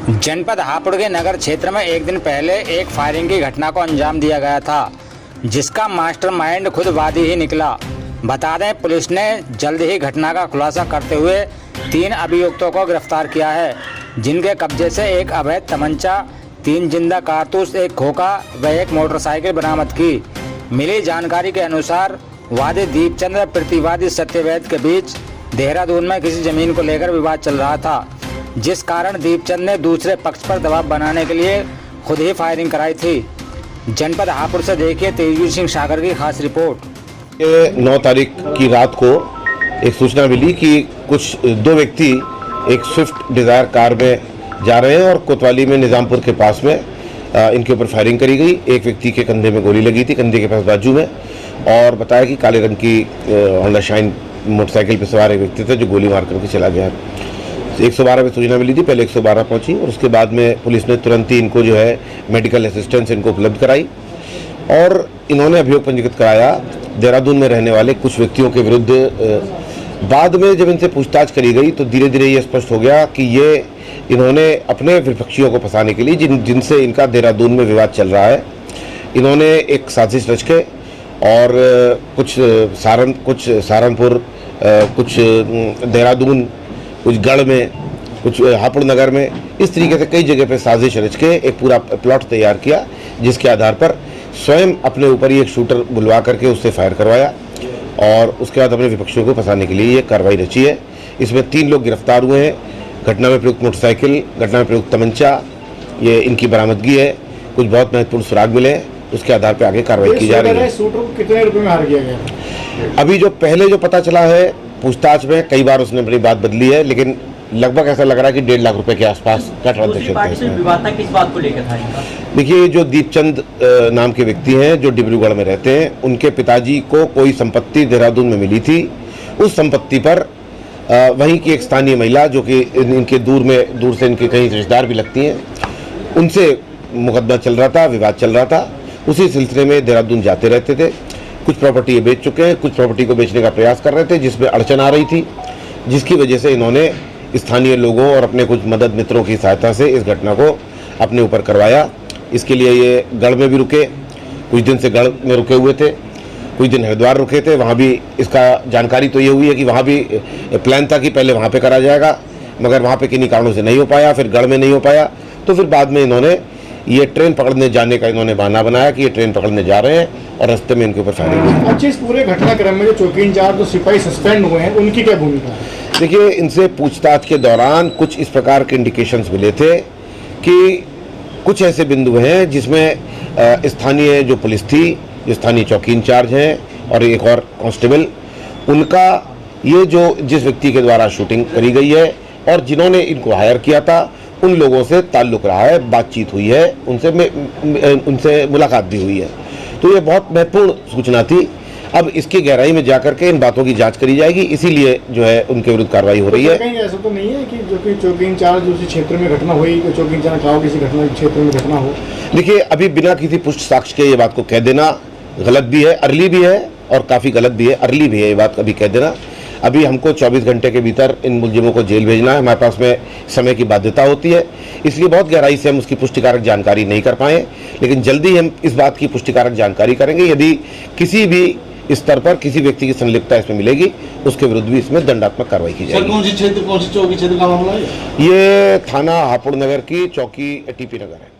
जनपद हापुड़ के नगर क्षेत्र में एक दिन पहले एक फायरिंग की घटना को अंजाम दिया गया था, जिसका मास्टरमाइंड खुद वादी ही निकला। बता दें, पुलिस ने जल्द ही घटना का खुलासा करते हुए 3 अभियुक्तों को गिरफ्तार किया है, जिनके कब्जे से एक अवैध तमंचा, 3 जिंदा कारतूस, एक खोखा व एक मोटरसाइकिल बरामद की। मिली जानकारी के अनुसार वादी दीपचंद व प्रतिवादी सत्यवेद के बीच देहरादून में किसी जमीन को लेकर विवाद चल रहा था, जिस कारण दीपचंद ने दूसरे पक्ष पर दबाव बनाने के लिए खुद ही फायरिंग कराई थी। जनपद हापुड़ से देखिए तेजवीर सिंह सागर की खास रिपोर्ट। 9 तारीख की रात को एक सूचना मिली कि कुछ 2 व्यक्ति एक स्विफ्ट डिज़ायर कार में जा रहे हैं और कोतवाली में निज़ामपुर के पास में इनके ऊपर फायरिंग करी गई। एक व्यक्ति के कंधे में गोली लगी थी, कंधे के पास बाजू में, और बताया कि काले रंग की होंडा शाइन मोटरसाइकिल पर सवार एक व्यक्ति थे जो गोली मार करके चला गया। 112 में सूचना मिली थी, पहले 112 पहुंची और उसके बाद में पुलिस ने तुरंत ही इनको जो है मेडिकल असिस्टेंस इनको उपलब्ध कराई और इन्होंने अभियोग पंजीकृत कराया देहरादून में रहने वाले कुछ व्यक्तियों के विरुद्ध। बाद में जब इनसे पूछताछ करी गई तो धीरे धीरे ये स्पष्ट हो गया कि ये इन्होंने अपने विपक्षियों को फंसाने के लिए जिनसे इनका देहरादून में विवाद चल रहा है, इन्होंने एक साजिश रच के और कुछ सहारनपुर, कुछ देहरादून, कुछ गढ़ में, कुछ हापुड़ नगर में, इस तरीके से कई जगह पे साजिश रच के एक पूरा प्लॉट तैयार किया, जिसके आधार पर स्वयं अपने ऊपर ही एक शूटर बुलवा करके उससे फायर करवाया और उसके बाद अपने विपक्षियों को फंसाने के लिए ये कार्रवाई रची है। इसमें 3 लोग गिरफ्तार हुए हैं। घटना में प्रयुक्त मोटरसाइकिल, घटना में प्रयुक्त तमंचा, ये इनकी बरामदगी है। कुछ बहुत महत्वपूर्ण सुराग मिले, उसके आधार पर आगे कार्रवाई की जा रही है। शूटर को कितने रुपए में हार किया गया? अभी जो पहले जो पता चला है, पूछताछ में कई बार उसने अपनी बात बदली है, लेकिन लगभग ऐसा लग रहा है कि 1.5 लाख रुपए के आसपास का ट्रांजेक्शन था। विवाद था किस बात को लेकर था इनका? देखिए, जो दीपचंद नाम के व्यक्ति हैं जो डिब्रूगढ़ में रहते हैं, उनके पिताजी को कोई संपत्ति देहरादून में मिली थी। उस संपत्ति पर वहीं की एक स्थानीय महिला जो कि इनके दूर से इनके कई रिश्तेदार भी लगती हैं, उनसे मुकदमा चल रहा था, विवाद चल रहा था। उसी सिलसिले में देहरादून जाते रहते थे। कुछ प्रॉपर्टी ये बेच चुके हैं, कुछ प्रॉपर्टी को बेचने का प्रयास कर रहे थे, जिसमें अड़चन आ रही थी, जिसकी वजह से इन्होंने स्थानीय लोगों और अपने कुछ मदद मित्रों की सहायता से इस घटना को अपने ऊपर करवाया। इसके लिए ये गढ़ में भी रुके, कुछ दिन से गढ़ में रुके हुए थे, कुछ दिन हरिद्वार रुके थे। वहाँ भी इसका जानकारी तो ये हुई है कि वहाँ भी प्लान था कि पहले वहाँ पे करा जाएगा, मगर वहाँ पे किन्हीं कारणों से नहीं हो पाया, फिर गढ़ में नहीं हो पाया। तो फिर बाद में इन्होंने ये ट्रेन पकड़ने जाने का इन्होंने बहाना बनाया कि ये ट्रेन पकड़ने जा रहे हैं और रास्ते में इनके ऊपर फायरिंग हुई। अच्छा, इस पूरे घटनाक्रम में जो चौकी इंचार्ज जो सिपाही सस्पेंड हुए हैं, उनकी क्या भूमिका है? देखिए, इनसे पूछताछ के दौरान कुछ इस प्रकार के इंडिकेशंस मिले थे कि कुछ ऐसे बिंदु हैं जिसमें स्थानीय जो पुलिस थी, जो स्थानीय चौकी इंचार्ज हैं और एक और कांस्टेबल, उनका ये जो जिस व्यक्ति के द्वारा शूटिंग करी गई है और जिन्होंने इनको हायर किया था, उन लोगों से ताल्लुक़ रहा है, बातचीत हुई है, उनसे मुलाकात भी हुई है। तो ये बहुत महत्वपूर्ण सूचना थी। अब इसकी गहराई में जाकर के इन बातों की जांच करी जाएगी, इसीलिए जो है उनके विरुद्ध कार्रवाई हो रही है। कहीं ऐसा तो नहीं है कि जो कि चौकी इंचार्ज उसी क्षेत्र में घटना हुई, तो चौकी इंचार्ज कहा किसी घटना क्षेत्र में घटना हो? देखिए, अभी बिना किसी पुष्ट साक्ष्य के ये बात को कह देना गलत भी है, अर्ली भी है और काफ़ी गलत भी है। अर्ली भी है ये बात अभी कह देना। अभी हमको 24 घंटे के भीतर इन मुलजिमों को जेल भेजना है, हमारे पास में समय की बाध्यता होती है, इसलिए बहुत गहराई से हम उसकी पुष्टिकारक जानकारी नहीं कर पाए, लेकिन जल्दी हम इस बात की पुष्टिकारक जानकारी करेंगे। यदि किसी भी स्तर पर किसी व्यक्ति की संलिप्तता इसमें मिलेगी, उसके विरुद्ध भी इसमें दंडात्मक कार्रवाई की जाएगी। कौन सी चौकी क्षेत्र का मामला है? ये थाना हापुड़ नगर की चौकी टीपी नगर है।